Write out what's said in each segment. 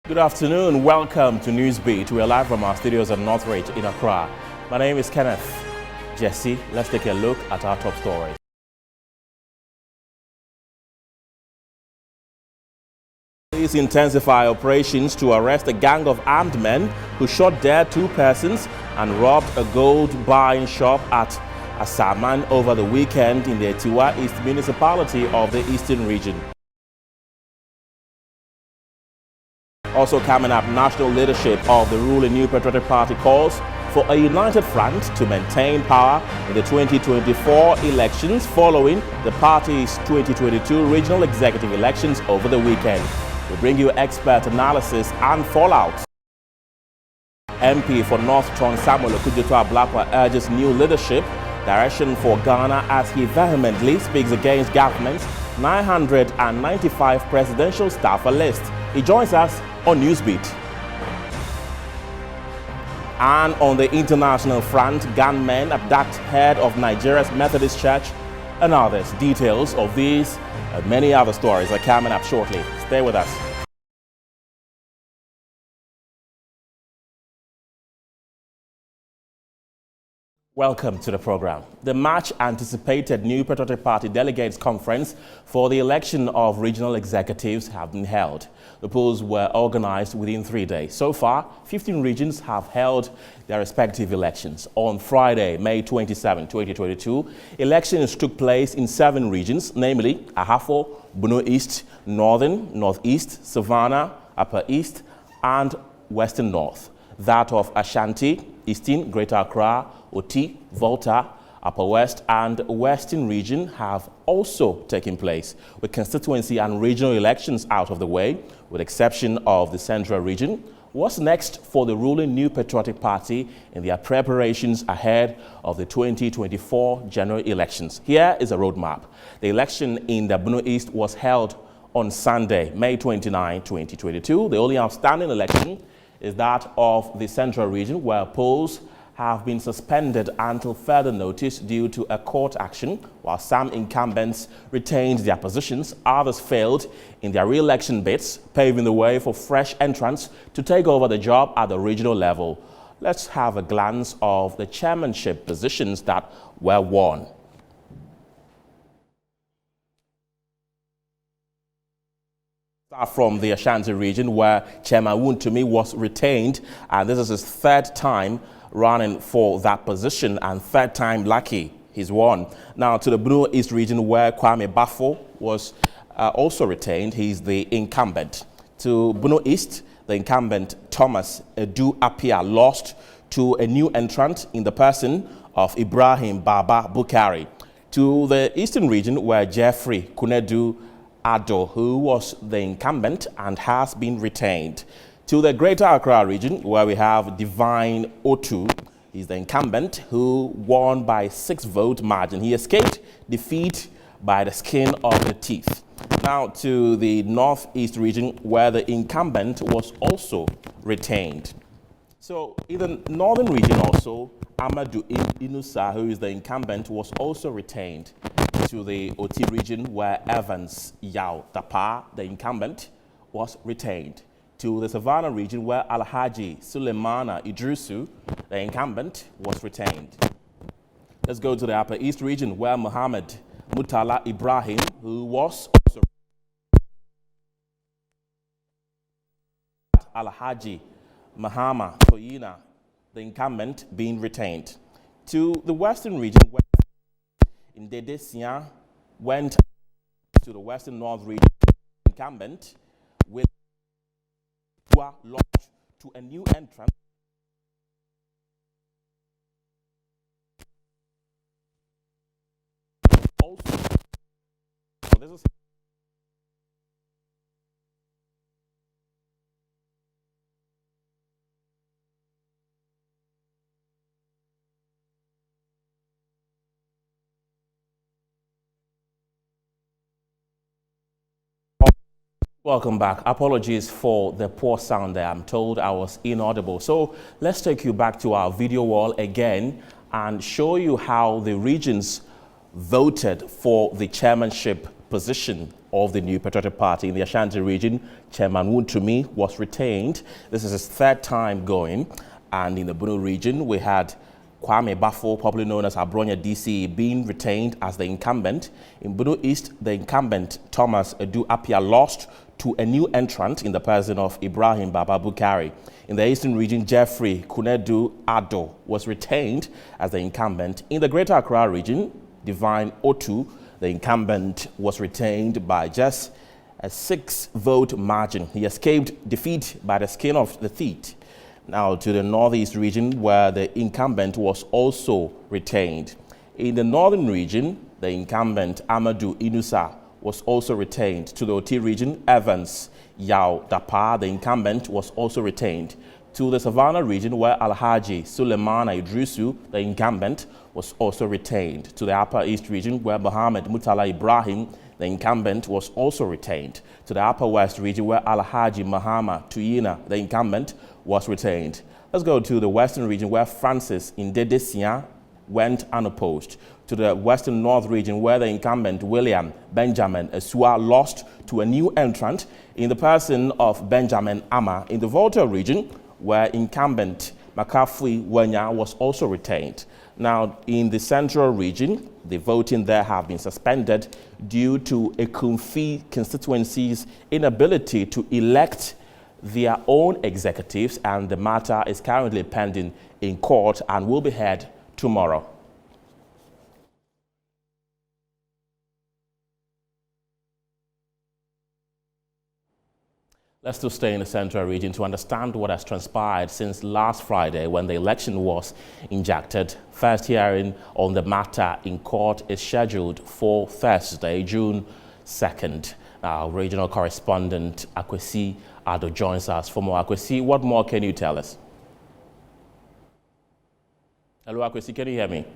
Good afternoon. Welcome to Newsbeat. We are live from our studios at Northridge in Accra. My name is Kenneth Jesse. Let's take a look at our top stories. Police intensify operations to arrest a gang of armed men who shot dead two persons and robbed a gold buying shop at Asaman over the weekend in the Tiwa East municipality of the Eastern region. Also coming up, national leadership of the ruling New Patriotic Party calls for a united front to maintain power in the 2024 elections following the party's 2022 regional executive elections over the weekend. We bring you expert analysis and fallout. MP for North Tron Samuel Daqua urges new leadership direction for Ghana as he vehemently speaks against government's 995 presidential staffer list. He joins us on Newsbeat. And on the international front, gunmen abduct head of Nigeria's Methodist Church and others. Details of these and many other stories are coming up shortly. Stay with us. Welcome to the program. The much-anticipated New Patriotic Party Delegates Conference for the election of regional executives have been held. The polls were organized within 3 days. So far, 15 regions have held their respective elections. On Friday, May 27, 2022, elections took place in 7 regions, namely Ahafo, Bono East, Northern, Northeast, Savannah, Upper East, and Western North. That of Ashanti, Eastern, Greater Accra, Oti, Volta, Upper West, and Western region have also taken place, with constituency and regional elections out of the way, with exception of the Central region. What's next for the ruling New Patriotic Party in their preparations ahead of the 2024 general elections? Here is a roadmap. The election in the Bono East was held on Sunday, May 29, 2022. The only outstanding election is that of the Central region, where polls have been suspended until further notice due to a court action. While some incumbents retained their positions, others failed in their re-election bids, paving the way for fresh entrants to take over the job at the regional level. Let's have a glance of the chairmanship positions that were won. Start from the Ashanti region, where Chairman Wontumi was retained, and this is his 3rd time running for that position and 3rd time lucky he's won. Now to the Bono East region, where Kwame Bafo was also retained. He's the incumbent. To Bono East, the incumbent Thomas Edu Appiah lost to a new entrant in the person of Ibrahim Baba Bukari. To the Eastern region, where Jeffrey Kunedu Ado, who was the incumbent and has been retained. To the Greater Accra region, where we have Divine Otu. He's the incumbent who won by 6-vote margin. He escaped defeat by the skin of the teeth. Now to the Northeast region, where the incumbent was also retained. So in the Northern region also, Amadou Inusa, who is the incumbent, was also retained. To the Oti region, where Evans Yao Tapa, the incumbent, was retained. To the Savannah region, where Alhaji Suleimana Idrisu, the incumbent, was retained. Let's go to the Upper East region, where Muhammad Mutala Ibrahim, who was also Alhaji Mahama Toyina, the incumbent, being retained. To the Western region, where Ndede Sian went to the Western North region, incumbent, with lost to a new entrant. Also, so this is Welcome back. Apologies for the poor sound there. I'm told I was inaudible. So let's take you back to our video wall again and show you how the regions voted for the chairmanship position of the new Patriotic Party in the Ashanti region, Chairman Wontumi, was retained. This is his third time going. And in the Bunu region, we had Kwame Bafo, popularly known as Abronya DC, being retained as the incumbent. In Bunu East, the incumbent Thomas Edu Appiah lost to a new entrant in the person of Ibrahim Baba Bukari. In the Eastern region, Jeffrey Kunedu Ado was retained as the incumbent. In the Greater Accra region, Divine Otu, the incumbent, was retained by just a 6-vote margin. He escaped defeat by the skin of the teeth. Now to the Northeast region, where the incumbent was also retained. In the Northern region, the incumbent Amadou Inusa was also retained. To the Oti region, Evans Yao Dapa, the incumbent, was also retained. To the Savannah region, where Alhaji Suleimana Idrisu, the incumbent, was also retained. To the Upper East region, where Mohammed Mutala Ibrahim, the incumbent, was also retained. To the Upper West region, where Alhaji Mahama Tuyina, the incumbent, was retained. Let's go to the Western region, where Francis Indedesian went unopposed. To the Western North region, where the incumbent William Benjamin Asua lost to a new entrant in the person of Benjamin Ama. In the Volta region, where incumbent Makafui Wenya was also retained. Now, in the Central region, the voting there have been suspended due to a Kumfi constituency's inability to elect their own executives, and the matter is currently pending in court and will be heard tomorrow. Let's still stay in the Central region to understand what has transpired since last Friday when the election was injected. First hearing on the matter in court is scheduled for Thursday, June 2nd. Our regional correspondent Akwesi Ado joins us. For more, Akwesi, what more can you tell us? Hello, Akwesi, can you hear me?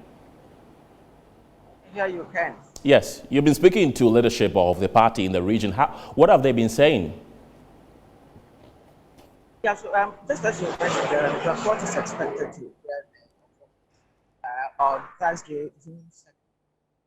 Yeah, you can. Yes, you've been speaking to leadership of the party in the region. What have they been saying? Yeah, so just as you mentioned, the report is expected to on Thursday, June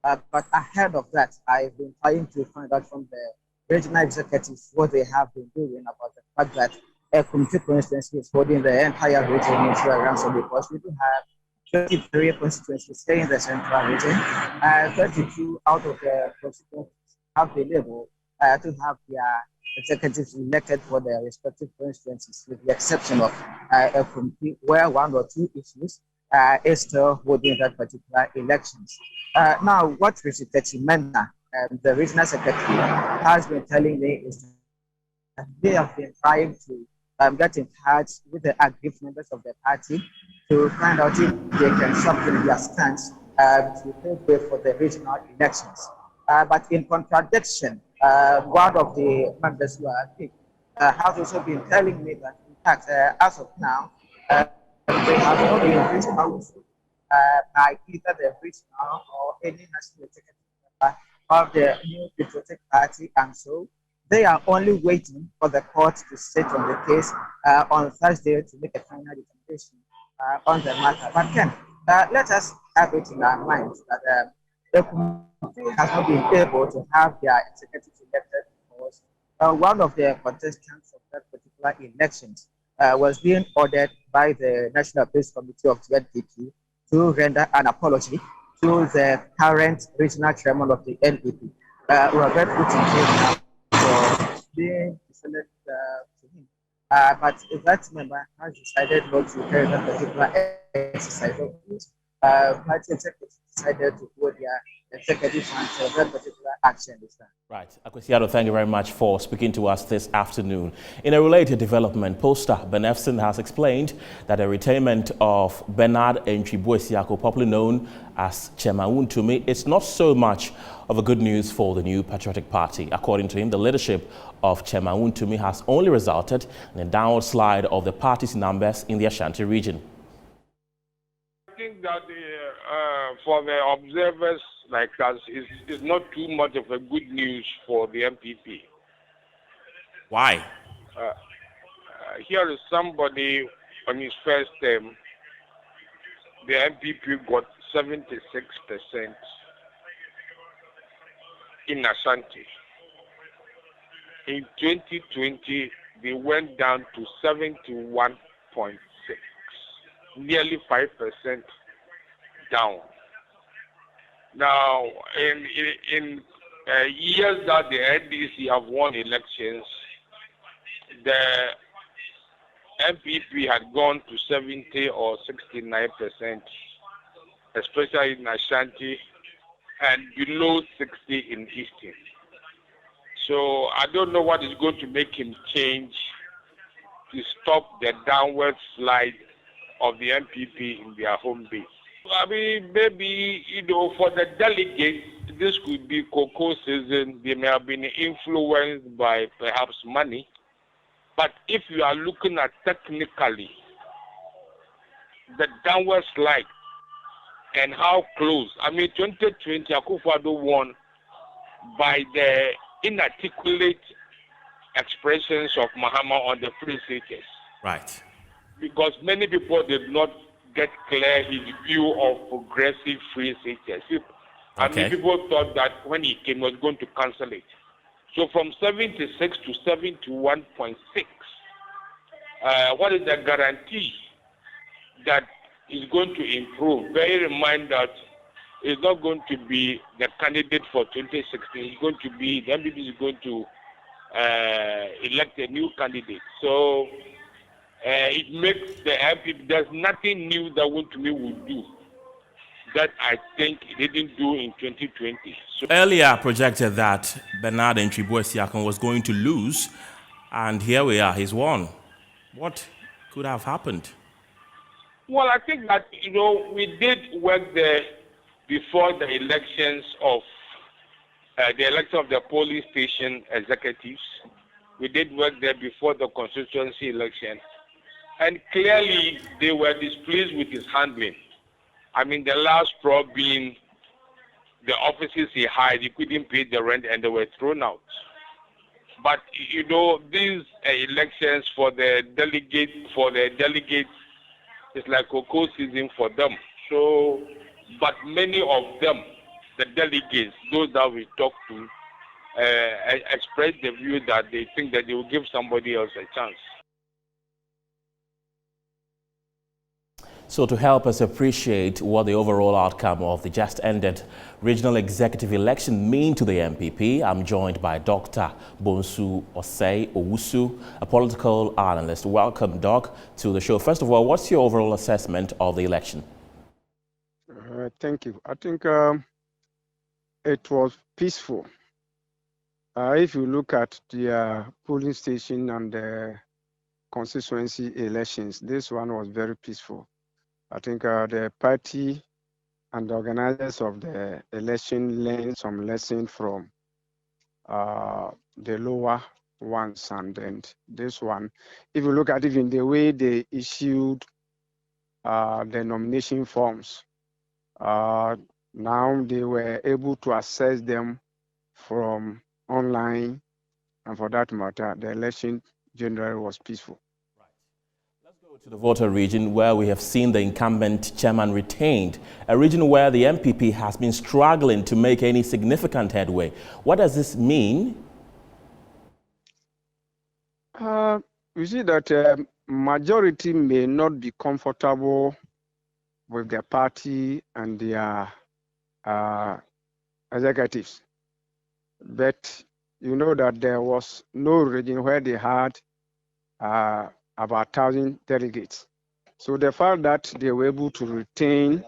2nd. But ahead of that, I've been trying to find out from the regional executives what they have been doing about the fact that a committee constituency is holding the entire region into a ransom, because we do have 23 constituencies staying in the central region. 32 out of the constituencies have been able to have their executives elected for their respective constituencies, with the exception of a committee where 1 or 2 issues is still holding that particular elections. Now, what Richard Techimena, the regional secretary, has been telling me is that they have been trying to get in touch with the aggrieved members of the party to find out if they can soften their stance to pave way for the regional elections. But in contradiction, one of the members who are picked has also been telling me that, in fact, as of now, they have not been reached out by either the regional or any national executive member of the new Patriotic Party, and so they are only waiting for the court to sit on the case on Thursday to make a final determination on the matter. But Ken, let us have it in our minds that the committee has not been able to have their executives elected because one of the contestants of that particular elections was being ordered by the National Peace Committee of the NPP to render an apology to the current regional chairman of the NPP, Robert Putin, for being selected to him. But that member has decided not to carry that particular exercise. Party executives decided to hold their executive until that particular action is done. Right. Akwesi Ado, thank you very much for speaking to us this afternoon. In a related development, pollster Benefson has explained that the retirement of Bernard Entwibuesiako, popularly known as Chairman Wontumi, is not so much of a good news for the new Patriotic Party. According to him, the leadership of Chairman Wontumi has only resulted in a downward slide of the party's numbers in the Ashanti region. I think that for the observers like us, is not too much of a good news for the MPP. Why? Here is somebody on his first term, the MPP got 76%. in Ashanti. In 2020, they went down to 71.6, nearly 5% down. Now, in years that the NDC have won elections, the MPP had gone to 70 or 69%, especially in Ashanti, and below 60 in Eastern. So I don't know what is going to make him change to stop the downward slide of the MPP in their home base. I mean, maybe, for the delegates, this could be cocoa season. They may have been influenced by perhaps money. But if you are looking at technically the downward slide and how close, 2020, Akufo-Addo won by the inarticulate expressions of Mahama on the free status. Right. Because many people did not get clear his view of progressive free status. People thought that when he came, he was going to cancel it. So from 76 to 71.6, what is the guarantee that is going to improve? Bear in mind that it's not going to be the candidate for 2016. It's going to be, the MPP is going to elect a new candidate. So it makes the MPP, there's nothing new that Wontumi would do that I think he didn't do in 2020. So Earlier projected that Bernard and Ntwibua was going to lose, and here we are, he's won. What could have happened? Well, I think that, we did work there before the elections of the polling station executives. We did work there before the constituency election. And clearly, they were displeased with his handling. The last straw being the offices he hired, he couldn't pay the rent and they were thrown out. But, these elections for the delegates, it's like cocoa season for them. So, but many of them, the delegates, those that we talked to, expressed the view that they think that they will give somebody else a chance. So to help us appreciate what the overall outcome of the just ended regional executive election mean to the MPP, I'm joined by Dr. Bonsu Osei Owusu, a political analyst. Welcome, Doc, to the show. First of all, what's your overall assessment of the election? Thank you. I think it was peaceful. If you look at the polling station and the constituency elections, this one was very peaceful. I think the party and the organizers of the election learned some lesson from the lower ones, and then this one, if you look at even the way they issued the nomination forms, now they were able to access them from online, and for that matter, the election generally was peaceful. To the voter region where we have seen the incumbent chairman retained, a region where the MPP has been struggling to make any significant headway. What does this mean? We see that majority may not be comfortable with their party and their executives, but you know that there was no region where they had about 1,000 delegates. So the fact that they were able to retain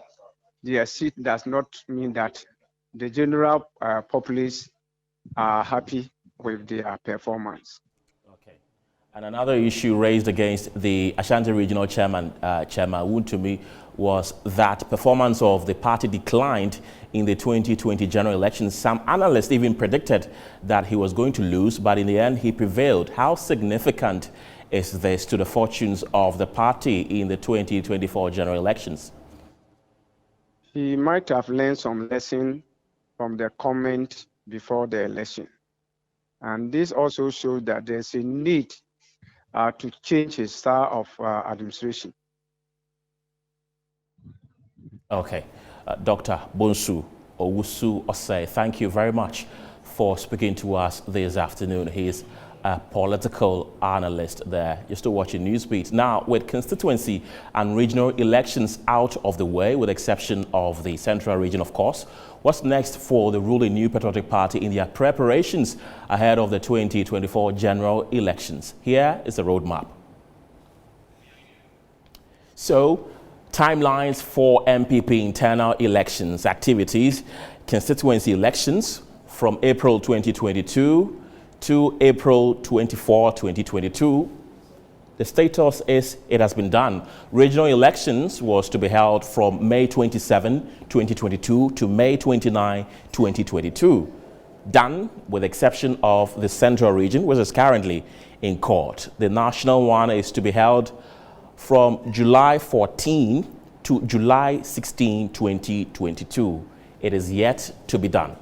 their seat does not mean that the general populace are happy with their performance. Okay. And another issue raised against the Ashanti Regional Chairman, Chairman Wontumi, was that performance of the party declined in the 2020 general elections. Some analysts even predicted that he was going to lose, but in the end he prevailed. How significant is this to the fortunes of the party in the 2024 general elections? He might have learned some lesson from the comment before the election. And this also shows that there's a need to change his style of administration. Okay. Dr. Bonsu Osei, thank you very much for speaking to us this afternoon. He's a political analyst there. You're still watching Newsbeat. Now, with constituency and regional elections out of the way, with the exception of the central region, of course, what's next for the ruling New Patriotic Party in their preparations ahead of the 2024 general elections? Here is the roadmap. So, timelines for MPP internal elections activities, constituency elections from April 2022 to April 24, 2022. The status is it has been done. Regional elections was to be held from May 27, 2022 to May 29, 2022. Done with the exception of the central region, which is currently in court. The national one is to be held from July 14 to July 16, 2022. It is yet to be done.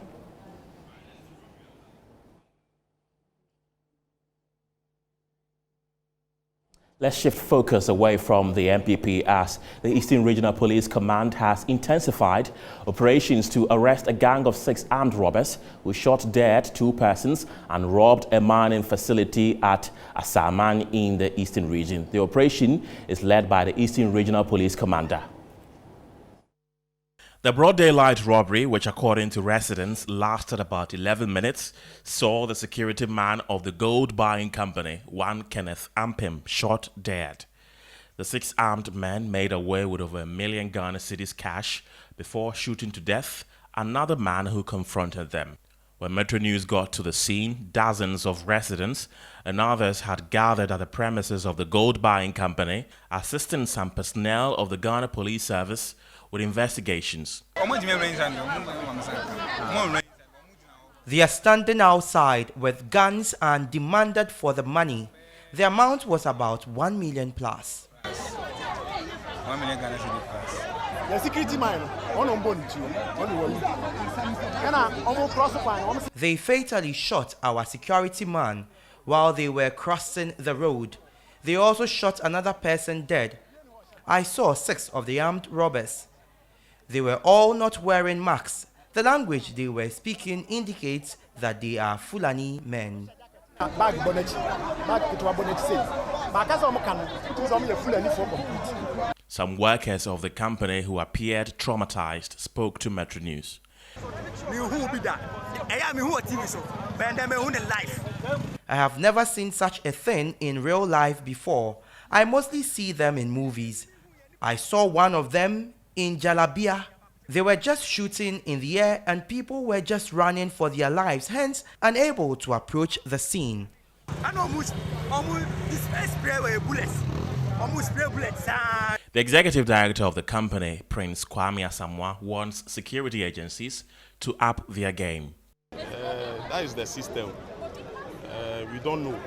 Let's shift focus away from the MPP as the Eastern Regional Police Command has intensified operations to arrest a gang of 6 armed robbers who shot dead 2 persons and robbed a mining facility at Asaman in the Eastern Region. The operation is led by the Eastern Regional Police Commander. The broad daylight robbery, which according to residents lasted about 11 minutes, saw the security man of the gold buying company, one Kenneth Appiah, shot dead. The 6 armed men made away with over 1 million Ghana cedis cash before shooting to death another man who confronted them. When Metro News got to the scene, dozens of residents and others had gathered at the premises of the gold buying company, assisting some personnel of the Ghana Police Service with investigations. They are standing outside with guns and demanded for the money. The amount was about 1 million plus. 1 million Ghana cedis plus. The security man, they fatally shot our security man while they were crossing the road. They also shot another person dead. I saw 6 of the armed robbers. They were all not wearing masks. The language they were speaking indicates that they are Fulani men. Some workers of the company who appeared traumatized spoke to Metro News. I have never seen such a thing in real life before. I mostly see them in movies. I saw one of them in Jalabia. They were just shooting in the air and people were just running for their lives, hence unable to approach the scene. The executive director of the company, Prince Kwame Asamoah, wants security agencies to up their game. That is the system. We don't know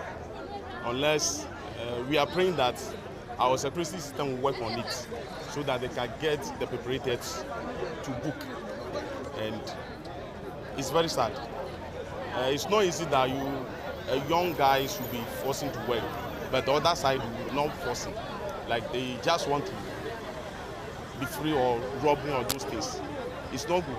unless we are praying that our security system will work on it so that they can get the perpetrators to book. And it's very sad. It's not easy that a young guy should be forcing to work, but the other side will not forcing. Like they just want to be free or robbing or those things. It's not good.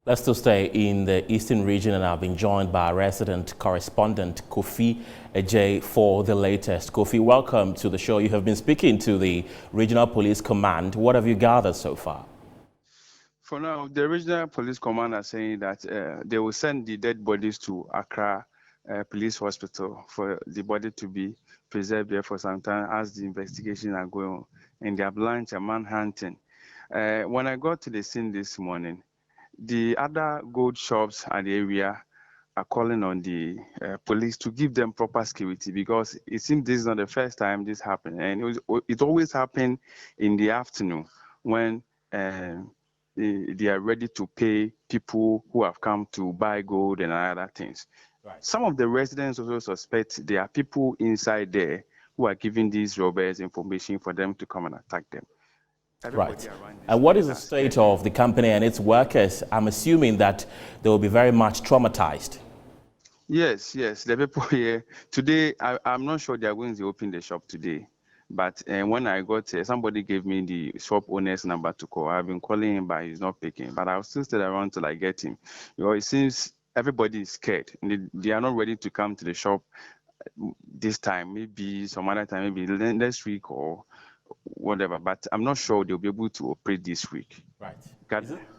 Let's still stay in the Eastern region, and I've been joined by resident correspondent Kofi Aj for the latest. Kofi, welcome to the show. You have been speaking to the Regional Police Command. What have you gathered so far? For now, the Regional Police Command are saying that they will send the dead bodies to Accra Police Hospital for the body to be preserved there for some time as the investigation are going on. And they are launched a manhunting. When I got to the scene this morning, the other gold shops at the area are calling on the police to give them proper security because it seems this is not the first time this happened. And it always happened in the afternoon when they are ready to pay people who have come to buy gold and other things. Right. Some of the residents also suspect there are people inside there who are giving these robbers information for them to come and attack them. Right. And what is the state of the company and its workers? I'm assuming that they will be very much traumatized. Yes. The people here today, I'm not sure they are going to open the shop today. But when I got somebody gave me the shop owner's number to call. I've been calling him, but he's not picking. But I'll still stay around till I get him. It seems everybody is scared. They are not ready to come to the shop this time. Maybe some other time, maybe next week or whatever. But I'm not sure they'll be able to operate this week. Right.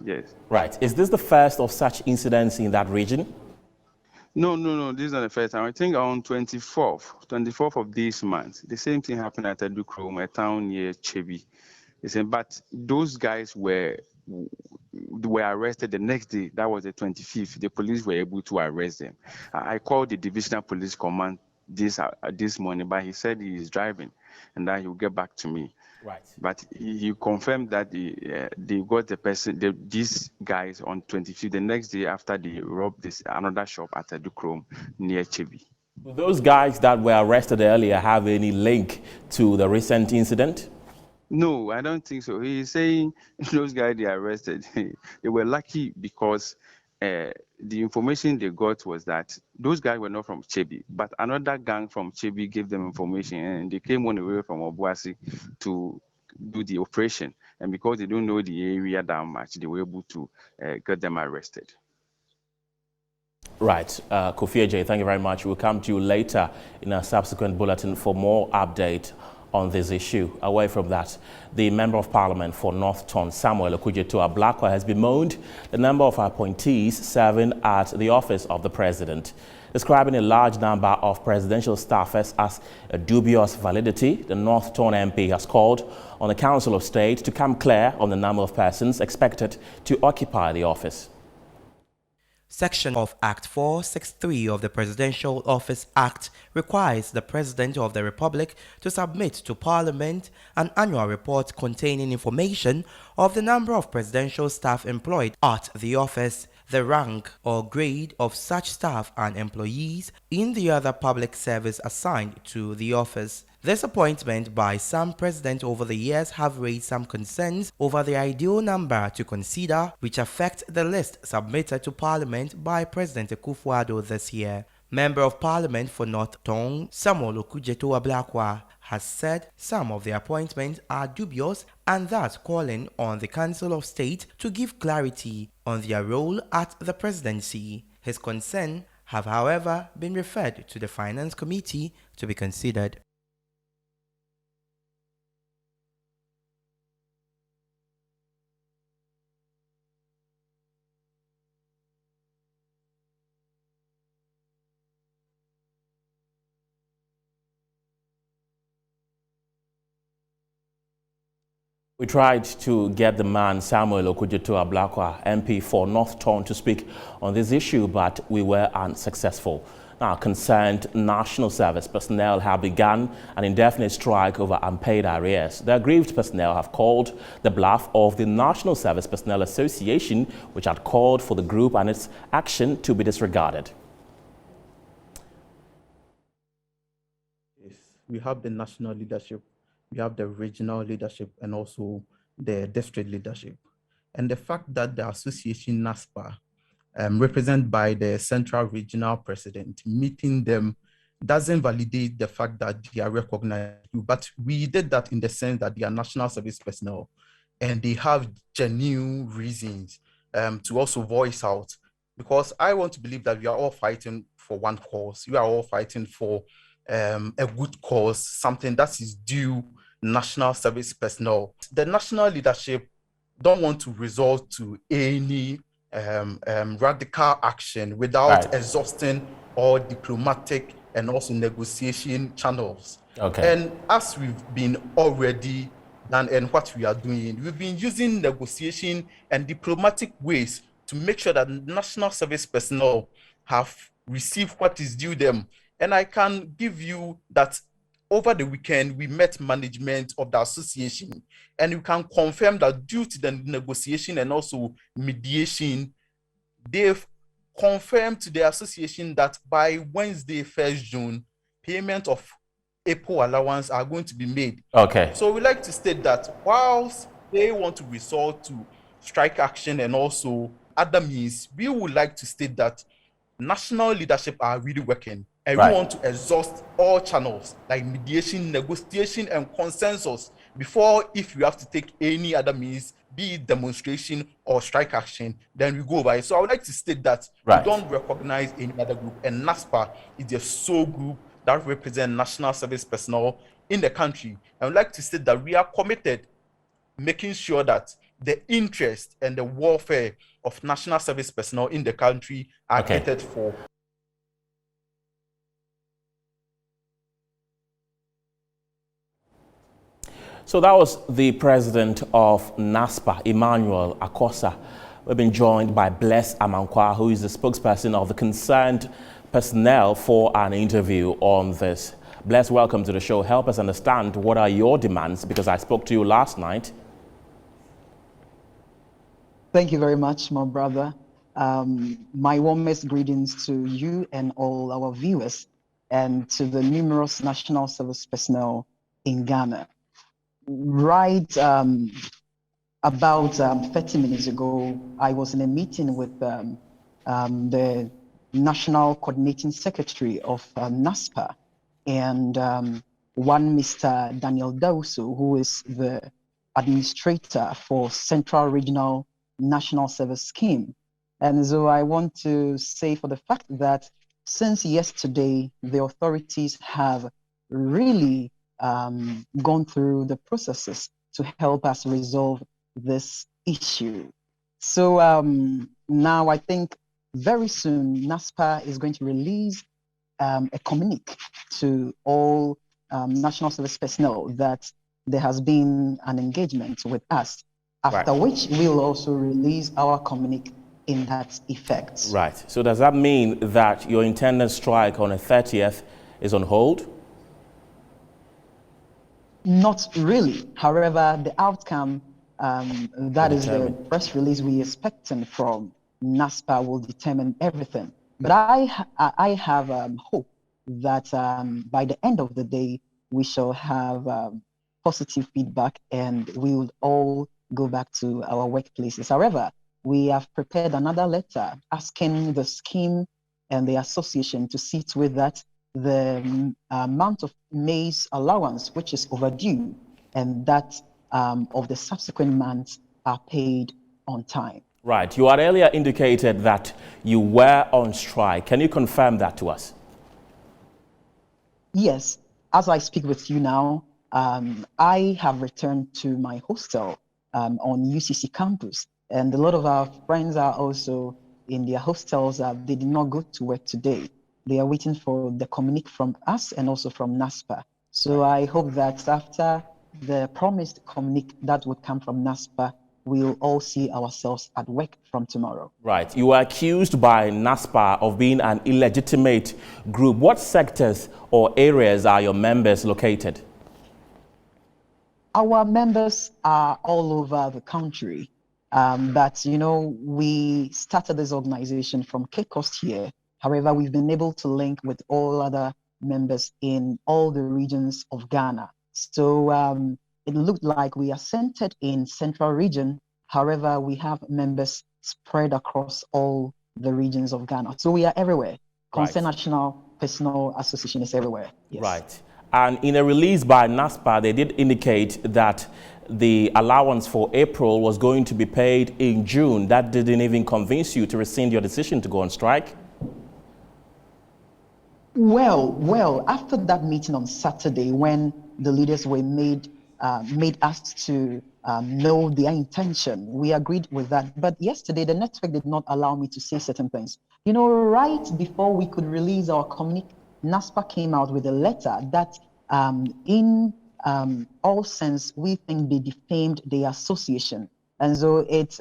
Yes. Right. Is this the first of such incidents in that region? No. This is not the first time. I think on 24th of this month, the same thing happened at Edukrom, a town near Chebi. But those guys were arrested the next day. That was the 25th. The police were able to arrest them. I called the divisional police command this morning, but he said he is driving and that he will get back to me. Right. But he confirmed that they got these guys on 25th, the next day after they robbed another shop at Edukrom near Chebi. Do those guys that were arrested earlier have any link to the recent incident? No, I don't think so. He's saying those guys they arrested, they were lucky because the information they got was that those guys were not from Chebi, but another gang from Chebi gave them information and they came on the way from Obuasi to do the operation. And because they don't know the area that much, they were able to get them arrested. Right. Kofi Aj, thank you very much. We'll come to you later in a subsequent bulletin for more update on this issue. Away from that, the Member of Parliament for North Ton, Samuel Okudzeto-Ablakwa, has bemoaned the number of appointees serving at the office of the President. Describing a large number of presidential staffers as a dubious validity, the North Ton MP has called on the Council of State to come clear on the number of persons expected to occupy the office. Section of Act 463 of the Presidential Office Act requires the President of the Republic to submit to Parliament an annual report containing information of the number of presidential staff employed at the office, the rank or grade of such staff and employees in the other public service assigned to the office. This appointment by some presidents over the years have raised some concerns over the ideal number to consider, which affect the list submitted to Parliament by President Akufo-Addo this year. Member of Parliament for North Ton, Samuel Okudzeto-Ablakwa, has said some of the appointments are dubious and that calling on the Council of State to give clarity on their role at the presidency. His concerns have, however, been referred to the Finance Committee to be considered. We tried to get the man Samuel Okudzeto-Ablakwa, MP for North Ton, to speak on this issue, but we were unsuccessful. Now, concerned national service personnel have begun an indefinite strike over unpaid arrears. The aggrieved personnel have called the bluff of the National Service Personnel Association, which had called for the group and its action to be disregarded. Yes, we have the national leadership, we have the regional leadership, and also the district leadership. And the fact that the association NASPA, represented by the central regional president, meeting them doesn't validate the fact that they are recognized. But we did that in the sense that they are national service personnel and they have genuine reasons to also voice out. Because I want to believe that we are all fighting for one cause. We are all fighting for a good cause, something that is due national service personnel. The national leadership don't want to resort to any radical action without exhausting all diplomatic and also negotiation channels. Okay. And as we've been already done and what we are doing, we've been using negotiation and diplomatic ways to make sure that national service personnel have received what is due them. And I can give you that over the weekend, we met management of the association, and you can confirm that due to the negotiation and also mediation, they've confirmed to the association that by Wednesday, 1st June, payment of April allowance are going to be made. Okay. So we like to state that whilst they want to resort to strike action and also other means, we would like to state that national leadership are really working. And Right. we want to exhaust all channels like mediation, negotiation, and consensus before, if you have to take any other means, be it demonstration or strike action, then we go by it. So I would like to state that Right. we don't recognize any other group, and NASPA is the sole group that represents national service personnel in the country. I would like to state that we are committed making sure that the interest and the welfare of national service personnel in the country are catered for. So that was the president of NASPA, Emmanuel Daqua. We've been joined by Bless Amanko, who is the spokesperson of the concerned personnel, for an interview on this. Bless, welcome to the show. Help us understand, what are your demands, because I spoke to you last night. Thank you very much, my brother. My warmest greetings to you and all our viewers, and to the numerous national service personnel in Ghana. Right about 30 minutes ago, I was in a meeting with the National Coordinating Secretary of NASPA, and one Mr. Daniel Dausu, who is the administrator for Central Regional National Service Scheme. And so I want to say for the fact that since yesterday, the authorities have really gone through the processes to help us resolve this issue. So now I think very soon NASPA is going to release a communique to all national service personnel that there has been an engagement with us, after which we'll also release our communique in that effect. Right. So does that mean that your intended strike on the 30th is on hold? Not really. However, the outcome, that is the press release we expecting from NASPA, will determine everything. But I have hope that by the end of the day, we shall have positive feedback and we will all go back to our workplaces. However, we have prepared another letter asking the scheme and the association to see to it that the amount of maize allowance, which is overdue, and that of the subsequent months are paid on time. Right. You had earlier indicated that you were on strike. Can you confirm that to us? Yes. As I speak with you now, I have returned to my hostel on UCC campus, and a lot of our friends are also in their hostels. They did not go to work today. They are waiting for the communique from us and also from NASPA. So I hope that after the promised communique that would come from NASPA, we'll all see ourselves at work from tomorrow. Right. You are accused by NASPA of being an illegitimate group. What sectors or areas are your members located? Our members are all over the country. But, you know, we started this organization from Cape Coast here. However, we've been able to link with all other members in all the regions of Ghana. So it looked like we are centered in Central Region. However, we have members spread across all the regions of Ghana. So we are everywhere. Concerned National Personnel Association is everywhere. Yes. Right. And in a release by NASPA, they did indicate that the allowance for April was going to be paid in June. That didn't even convince you to rescind your decision to go on strike? Well, after that meeting on Saturday, when the leaders were made us to know their intention, we agreed with that. But yesterday, the network did not allow me to say certain things. You know, right before we could release our communique, NASPA came out with a letter that in all sense, we think they defamed the association. And so it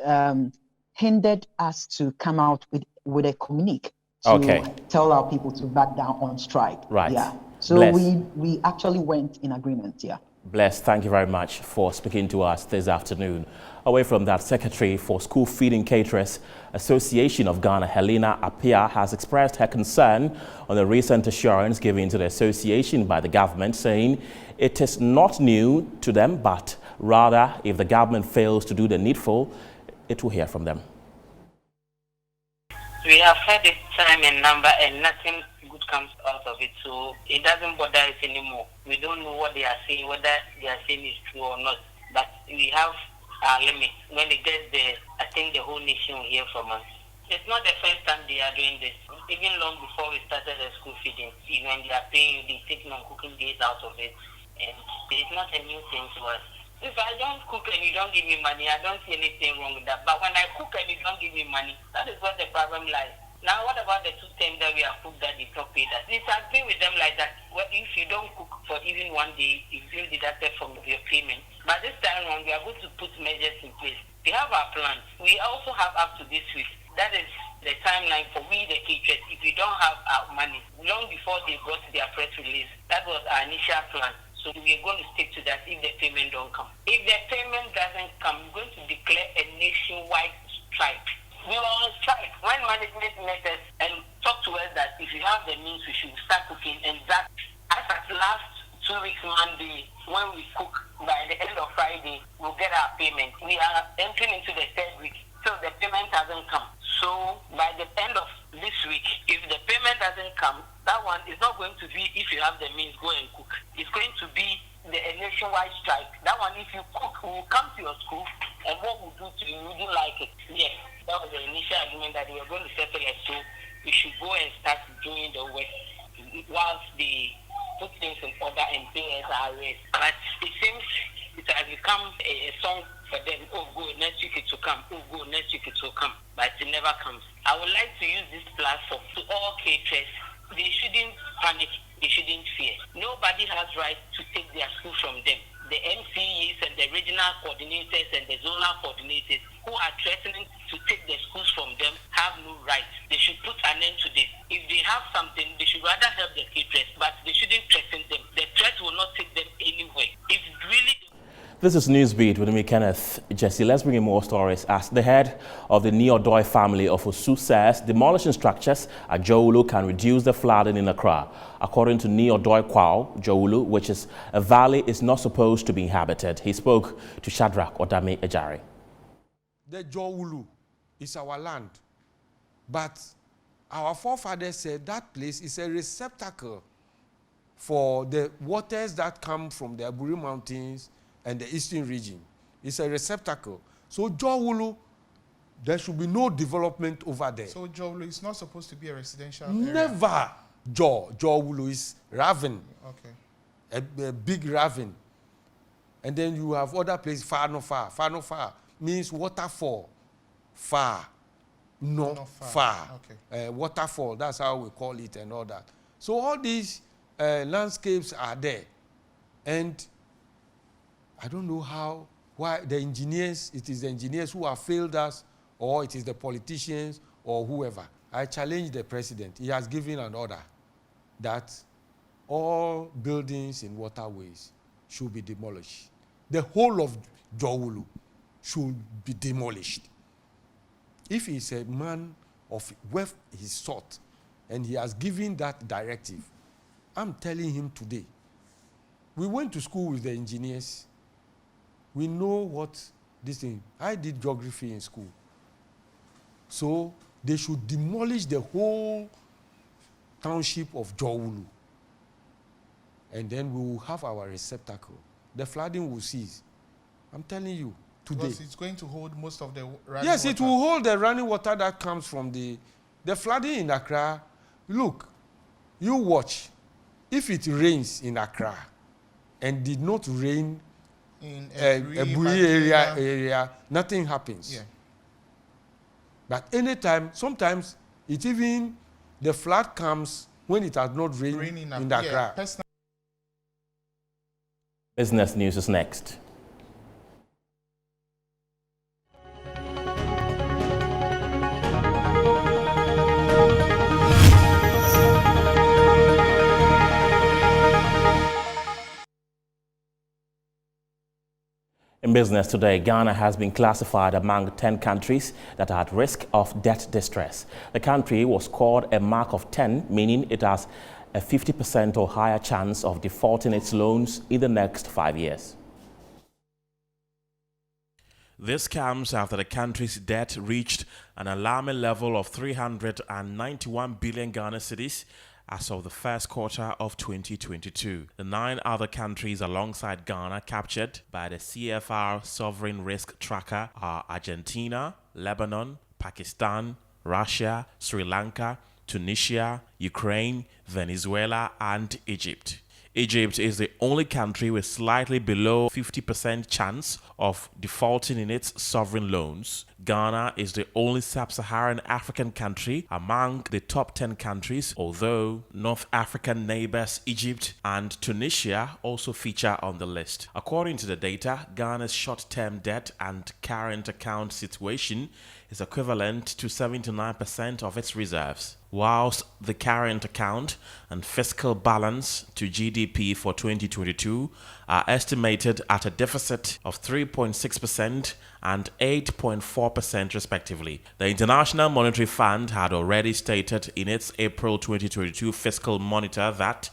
hindered us to come out with a communique to tell our people to back down on strike. Right. Yeah. So we actually went in agreement. Yeah. Bless, thank you very much for speaking to us this afternoon. Away from that, Secretary for School Feeding Caterers Association of Ghana, Helen Appiah, has expressed her concern on the recent assurance given to the association by the government, saying it is not new to them, but rather if the government fails to do the needful, it will hear from them. We have heard it time and number and nothing good comes out of it. So it doesn't bother us anymore. We don't know what they are saying, whether they are saying is true or not. But we have our limit. When it gets there, I think the whole nation will hear from us. It's not the first time they are doing this. Even long before we started the school feeding, when they are paying you, they take non-cooking days out of it. And it's not a new thing to us. If I don't cook and you don't give me money, I don't see anything wrong with that. But when I cook and you don't give me money, that is what the problem lies. Now, what about the 2 times that we have cooked that they don't pay us? Disagree with them like that. Well, if you don't cook for even one day, it's still deducted from your payment. But this time around, we are going to put measures in place. We have our plans. We also have up to this week. That is the timeline for we, the teachers. If we don't have our money, long before they got their press release, that was our initial plan. So we're going to stick to that if the payment don't come. If the payment doesn't come, we're going to declare a nationwide strike. We were on strike when management met us and talked to us that if you have the means, we should start cooking. And that, as at last 2 weeks Monday, when we cook, by the end of Friday, we'll get our payment. We are entering into the 3rd week, so the payment hasn't come. So by the end of this week, if the payment doesn't come, that one is not going to be if you have the means, go and cook. It's going to be a nationwide strike. That one, if you cook, we will come to your school, and what we'll do to you, you wouldn't like it. Yes, that was the initial agreement that we were going to settle it. So we should go and start doing the work whilst they put things in order and pay us our rest. But it seems it has become a song for them. Oh, go, next week it will come. Oh, go, next week it will come. But it never comes. I would like to use this platform to all caterers. They shouldn't panic. They shouldn't fear. Nobody has right to take their school from them. The MCEs and the regional coordinators and the zonal coordinators who are threatening to take the schools from them have no right. They should put an end to this. If they have something, they should rather help the caterers, but they shouldn't threaten them. The threat will not take them anywhere. If really... This is Newsbeat with me, Kenneth Jesse. Let's bring in more stories. As the head of the Neo-Doi family of Osu says, demolishing structures at Jowulu can reduce the flooding in Accra. According to Neo-Doi Kwao, Jowulu, which is a valley, is not supposed to be inhabited. He spoke to Shadrach Odame Ejari. The Jowulu is our land, but our forefathers said that place is a receptacle for the waters that come from the Aburi Mountains and the eastern region. It's a receptacle. So Jowulu, there should be no development over there. So Jowulu is not supposed to be a residential area? Never. Jowulu is ravine. Okay. A big ravine. And then you have other places, far no far. Far no far means waterfall. Far. No far. Okay. Waterfall, that's how we call it and all that. So all these landscapes are there. And I don't know why the engineers, it is the engineers who have failed us, or it is the politicians, or whoever. I challenge the president. He has given an order that all buildings in waterways should be demolished. The whole of Jowulu should be demolished. If he's a man of worth his sort, and he has given that directive, I'm telling him today, we went to school with the engineers. We know what this thing. I did geography in school. So they should demolish the whole township of Jowulu. And then we will have our receptacle. The flooding will cease. I'm telling you today. Because it's going to hold most of the running Yes, water. it will hold the running water that comes from the flooding in Accra. Look, you watch. If it rains in Accra and did not rain in a Buri area, nothing happens. Yeah. But anytime, sometimes it even, the flood comes when it has not rained in Accra. Yeah, Business news is next. In business today, Ghana has been classified among 10 countries that are at risk of debt distress. The country was scored a mark of 10, meaning it has a 50% or higher chance of defaulting its loans in the next 5 years. This comes after the country's debt reached an alarming level of 391 billion Ghana cedis as of the first quarter of 2022. The 9 other countries alongside Ghana captured by the CFR Sovereign Risk Tracker are Argentina, Lebanon, Pakistan, Russia, Sri Lanka, Tunisia, Ukraine, Venezuela, and Egypt. Egypt is the only country with slightly below 50% chance of defaulting in its sovereign loans. Ghana is the only sub-Saharan African country among the top 10 countries, although North African neighbors Egypt and Tunisia also feature on the list. According to the data, Ghana's short-term debt and current account situation is equivalent to 79% of its reserves, whilst the current account and fiscal balance to GDP for 2022 are estimated at a deficit of 3.6% and 8.4% respectively. The International Monetary Fund had already stated in its April 2022 fiscal monitor that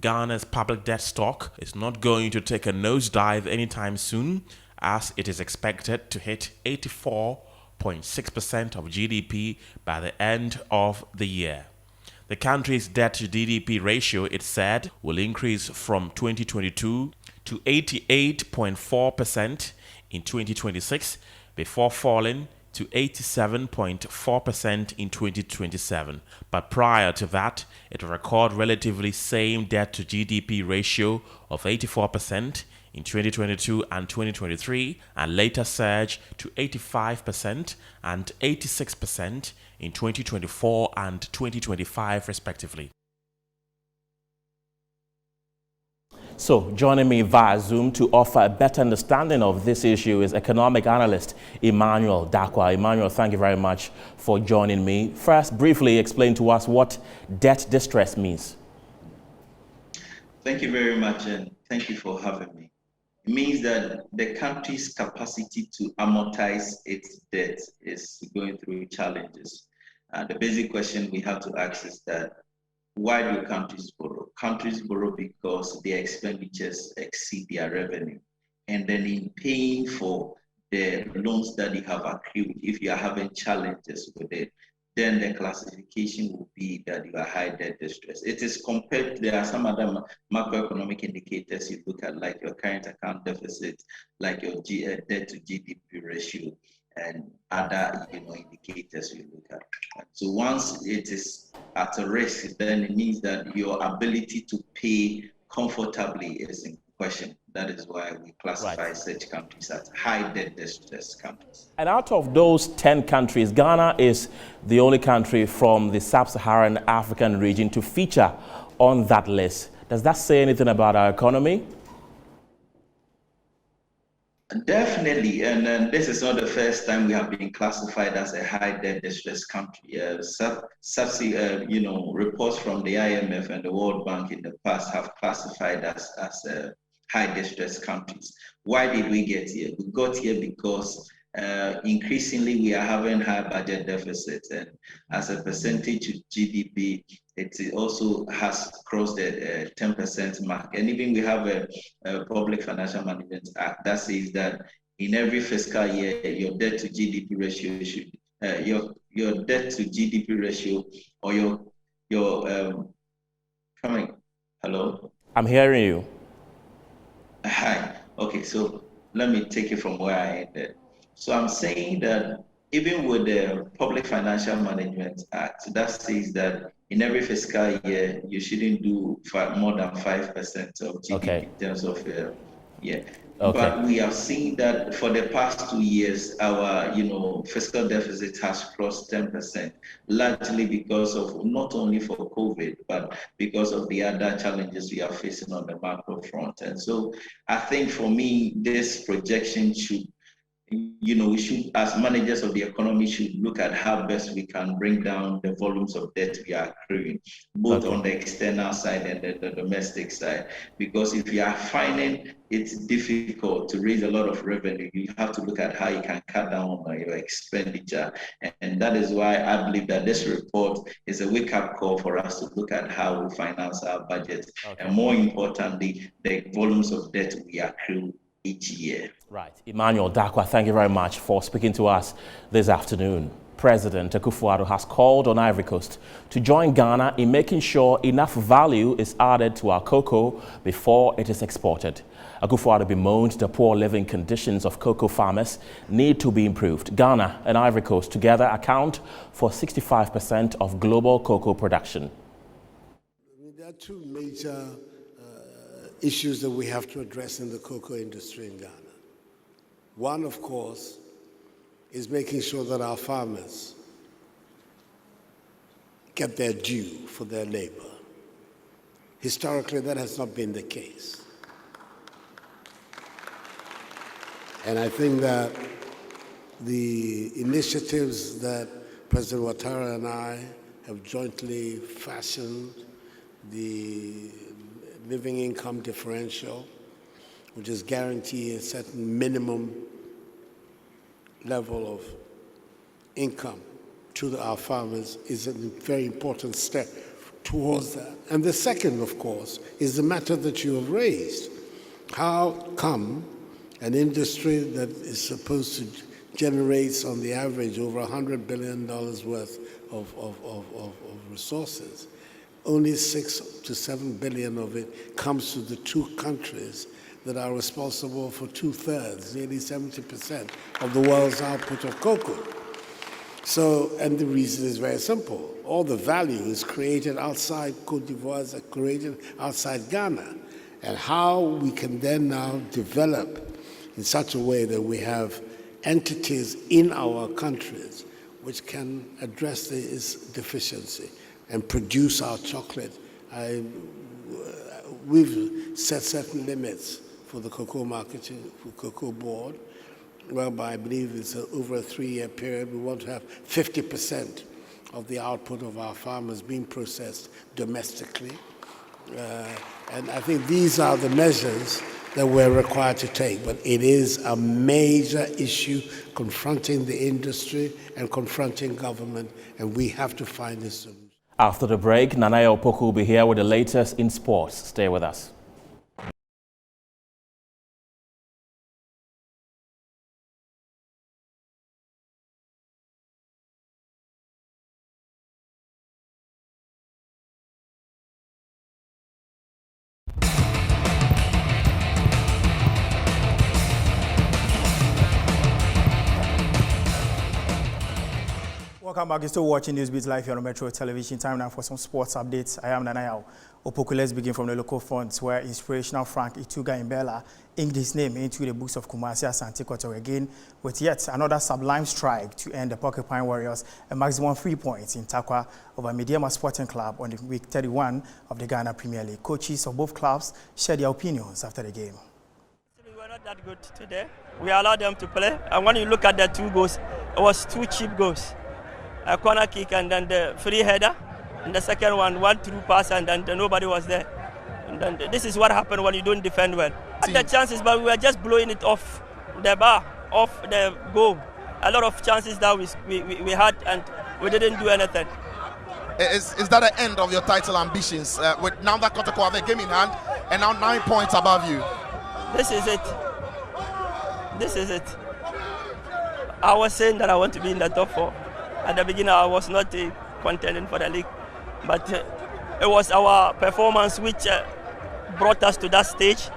Ghana's public debt stock is not going to take a nosedive anytime soon, as it is expected to hit 84.6% of GDP by the end of the year. The country's debt to GDP ratio, it said, will increase from 2022 to 88.4% in 2026 before falling to 87.4% in 2027. But prior to that, it will record relatively same debt to GDP ratio of 84% in 2022 and 2023, and later surge to 85% and 86% in 2024 and 2025 respectively. So, joining me via Zoom to offer a better understanding of this issue is economic analyst Emmanuel Daqua. Emmanuel, thank you very much for joining me. First, briefly explain to us what debt distress means. Thank you very much, and thank you for having me. It means that the country's capacity to amortize its debt is going through challenges. The basic question we have to ask is that, why do countries borrow? Countries borrow because their expenditures exceed their revenue. And then in paying for the loans that they have accrued, if you are having challenges with it, then the classification will be that you are high debt distress. It is compared, there are some other macroeconomic indicators you look at, like your current account deficit, like your debt to GDP ratio, and other indicators you look at. So once it is at a risk, then it means that your ability to pay comfortably is in question. That is why we classify such countries as high debt distress countries. And out of those 10 countries, Ghana is the only country from the sub-Saharan African region to feature on that list. Does that say anything about our economy? Definitely, and this is not the first time we have been classified as a high debt distress country. Reports from the IMF and the World Bank in the past have classified us as high distress countries. Why did we get here? We got here because increasingly we are having high budget deficits, and as a percentage of GDP, it also has crossed the 10% mark. And even we have a Public Financial Management Act that says that in every fiscal year, your debt to GDP ratio should, your debt to GDP ratio, or hello? I'm hearing you. Hi. Okay, so let me take it from where I ended. So I'm saying that even with the Public Financial Management Act, that says that in every fiscal year, you shouldn't do more than 5% of GDP in terms of, But we have seen that for the past 2 years, our, fiscal deficit has crossed 10%, largely because of, not only for COVID, but because of the other challenges we are facing on the macro front. And so I think for me, this projection should, we should, as managers of the economy, should look at how best we can bring down the volumes of debt we are accruing, both on the external side and the domestic side. Because if you are finding it's difficult to raise a lot of revenue, you have to look at how you can cut down on your expenditure. And that is why I believe that this report is a wake-up call for us to look at how we finance our budget. And more importantly, the volumes of debt we accrue each year. Right. Emmanuel Daqua, thank you very much for speaking to us this afternoon. President Akufo-Addo has called on Ivory Coast to join Ghana in making sure enough value is added to our cocoa before it is exported. Akufo-Addo bemoaned the poor living conditions of cocoa farmers need to be improved. Ghana and Ivory Coast together account for 65% of global cocoa production. There are two major issues that we have to address in the cocoa industry in Ghana. One, of course, is making sure that our farmers get their due for their labor. Historically, that has not been the case. And I think that the initiatives that President Ouattara and I have jointly fashioned, the living income differential, which is guaranteeing a certain minimum level of income to our farmers, is a very important step towards that. And the second, of course, is the matter that you have raised. How come an industry that is supposed to generate, on the average, over $100 billion worth of resources, only 6 to 7 billion of it comes to the two countries that are responsible for 2/3, nearly 70% of the world's output of cocoa? So, and the reason is very simple. All the value is created outside Côte d'Ivoire, is created outside Ghana. And how we can then now develop in such a way that we have entities in our countries which can address this deficiency and produce our chocolate. We've set certain limits for the cocoa marketing, for Cocoa Board, whereby I believe it's over a 3-year period. We want to have 50% of the output of our farmers being processed domestically. And I think these are the measures that we're required to take. But it is a major issue confronting the industry and confronting government, and we have to find a solution. After the break, Nanaya Opoku will be here with the latest in sports. Stay with us. Welcome back. You're still watching Newsbeat live here on Metro Television. Time now for some sports updates. I am Nanaya Opoku. Let's begin from the local fronts, where inspirational Frank Ituga Imbela inked his name into the books of Kumasi Asante Kotoko again with yet another sublime strike to end the Porcupine Warriors a maximum 3 points in Takwa over Mediama Sporting Club on the week 31 of the Ghana Premier League. Coaches of both clubs shared their opinions after the game. We were not that good today. We allowed them to play, and when you look at the 2 goals, it was 2 cheap goals. A corner kick and then the free header, and the second one through pass, and then nobody was there. And then this is what happened when you don't defend well. The chances, but we were just blowing it off the bar, off the goal. A lot of chances that we had, and we didn't do anything. Is that the end of your title ambitions? With now that Kotoko have a game in hand, and now 9 points above you. This is it. This is it. I was saying that I want to be in the top 4. At the beginning, I was not contending for the league, but it was our performance which brought us to that stage,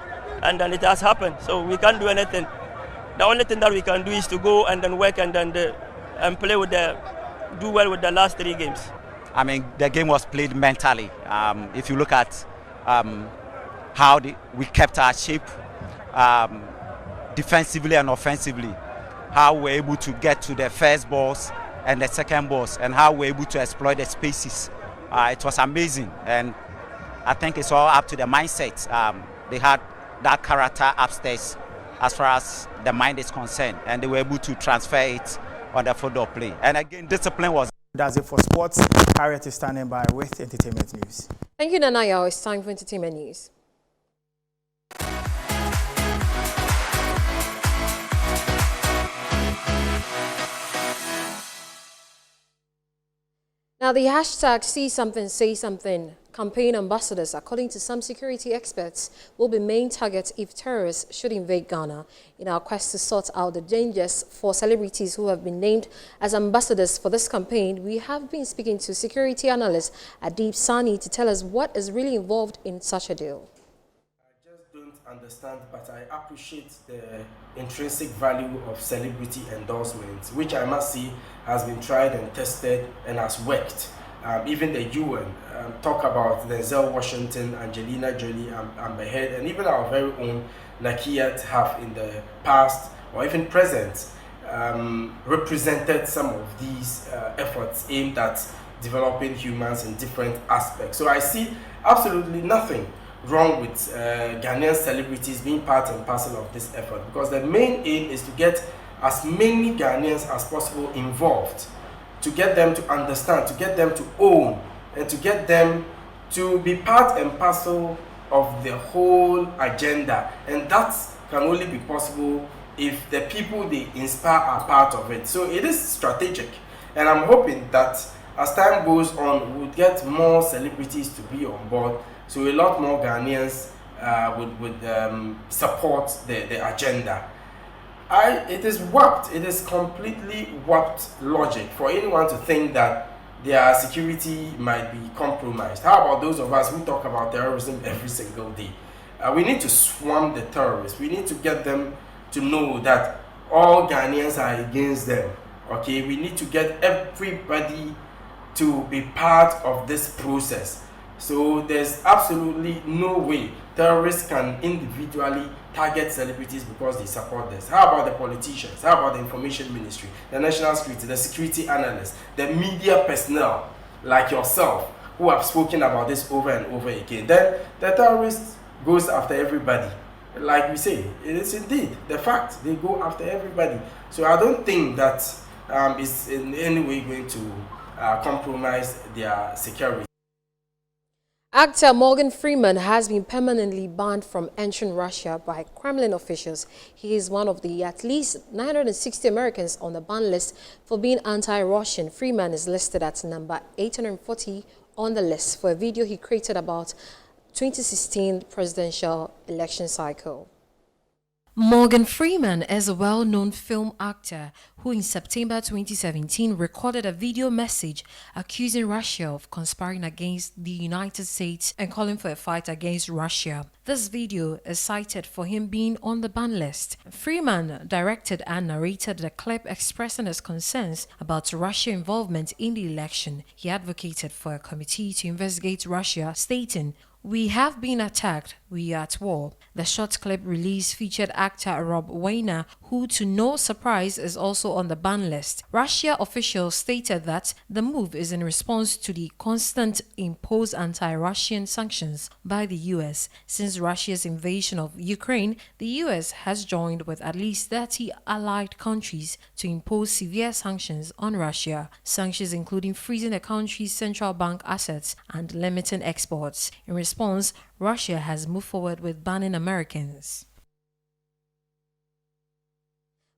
and then it has happened. So we can't do anything. The only thing that we can do is to go and then work and then play with do well with the last 3 games. I mean, the game was played mentally. If you look at how we kept our shape defensively and offensively, how we were able to get to the first balls and the second balls, and how we're able to exploit the spaces. It was amazing, and I think it's all up to the mindset. They had that character upstairs as far as the mind is concerned, and they were able to transfer it on the football play. And again, discipline was... That's it for sports. Harriet is standing by with entertainment news. Thank you, Nanaya. It's time for entertainment news. Now, the hashtag See Something, Say Something campaign ambassadors, according to some security experts, will be main targets if terrorists should invade Ghana. In our quest to sort out the dangers for celebrities who have been named as ambassadors for this campaign, we have been speaking to security analyst Adib Sani to tell us what is really involved in such a deal. I just don't understand, but I appreciate the intrinsic value of celebrity endorsements, which I must say has been tried and tested and has worked. Even the UN talk about Denzel Washington, Angelina Jolie, Amber Heard, and even our very own Nakia have in the past or even present represented some of these efforts aimed at developing humans in different aspects. So I see absolutely nothing wrong with Ghanaian celebrities being part and parcel of this effort, because the main aim is to get as many Ghanaians as possible involved, to get them to understand, to get them to own, and to get them to be part and parcel of the whole agenda. And that can only be possible if the people they inspire are part of it. So it is strategic, and I'm hoping that as time goes on, we'll get more celebrities to be on board, so a lot more Ghanaians would support the agenda. It is warped. It is completely warped logic for anyone to think that their security might be compromised. How about those of us who talk about terrorism every single day? We need to swarm the terrorists. We need to get them to know that all Ghanaians are against them. Okay, we need to get everybody to be part of this process. So there's absolutely no way terrorists can individually target celebrities because they support this. How about the politicians? How about the information ministry, the national security, the security analysts, the media personnel like yourself who have spoken about this over and over again? Then the terrorist goes after everybody. Like we say, it is indeed the fact, they go after everybody. So I don't think that is in any way going to compromise their security. Actor Morgan Freeman has been permanently banned from entering Russia by Kremlin officials. He is one of the at least 960 Americans on the ban list for being anti-Russian. Freeman is listed at number 840 on the list for a video he created about 2016 presidential election cycle. Morgan Freeman is a well-known film actor who in September 2017 recorded a video message accusing Russia of conspiring against the United States and calling for a fight against Russia. This video is cited for him being on the ban list. Freeman directed and narrated the clip expressing his concerns about Russia's involvement in the election. He advocated for a committee to investigate Russia, stating, "We have been attacked. We are at war." The short clip release featured actor Rob Weiner, who to no surprise is also on the ban list. Russia officials stated that the move is in response to the constant imposed anti-Russian sanctions by the US. Since Russia's invasion of Ukraine, the US has joined with at least 30 allied countries to impose severe sanctions on Russia. Sanctions including freezing the country's central bank assets and limiting exports. In response, Russia has moved forward with banning Americans.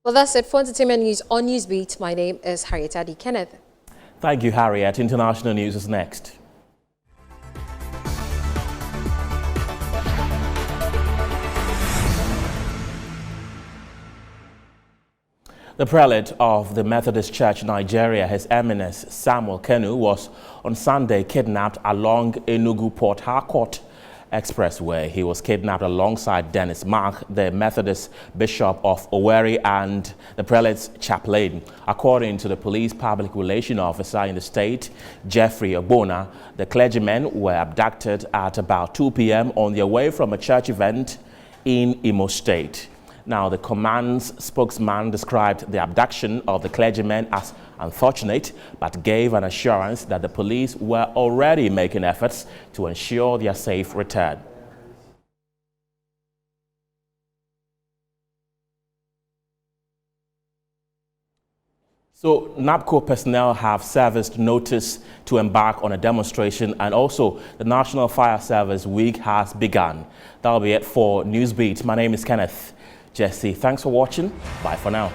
Well, that's it for entertainment news on Newsbeat. My name is Harriet Adi Kenneth. Thank you, Harriet. International news is next. The prelate of the Methodist Church Nigeria, His Eminence Samuel Kenu, was on Sunday kidnapped along Enugu-Port Harcourt Expressway. He was kidnapped alongside Dennis Mark, the Methodist Bishop of Owerri, and the prelate's chaplain. According to the police public relations officer in the state, Jeffrey Ogbonna, the clergymen were abducted at about 2 p.m. on their way from a church event in Imo State. Now, the command's spokesman described the abduction of the clergymen as unfortunate, but gave an assurance that the police were already making efforts to ensure their safe return. So, NAPCO personnel have serviced notice to embark on a demonstration, and also the National Fire Service Week has begun. That'll be it for Newsbeat. My name is Kenneth Jesse. Thanks for watching. Bye for now.